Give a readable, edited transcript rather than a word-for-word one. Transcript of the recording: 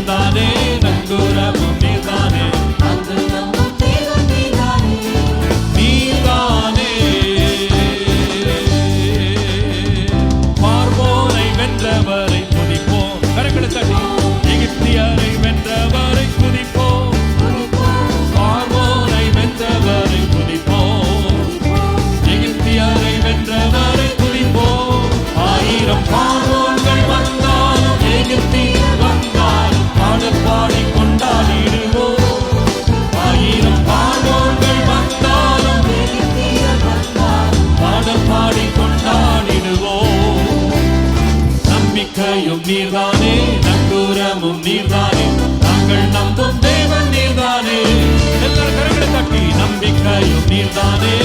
நீர்தானே, நங்கூரமும் நீர்தானே, நீர்தானே. பார்வோனை வென்றவரை துதிப்போம், கரங்களை தட்டி. எகிப்தியரை வென்றவரை துதிப்போம், பார்வோனை வென்றவரை துதிப்போம், எகிப்தியரை வென்றவரை துதிப்போம். 1000 பார்வோன்கள் வந்தாலும் எகிப்தியர் வந்தாலும் பாடல் பாடி கொண்டாடிடுவோம். 1000 பார்வோன்கள் வந்தாலும் பாடல் பாடி கொண்டாடிடுவோம். நம்பிக்கையும் நீர்தானே, நங்கூரமும் நீர்தானே, நாங்கள் நம்பும் தேவன் நீர்தானே. எல்லாரும் கரங்களை தட்டி. நம்பிக்கையும் நீர்தானே,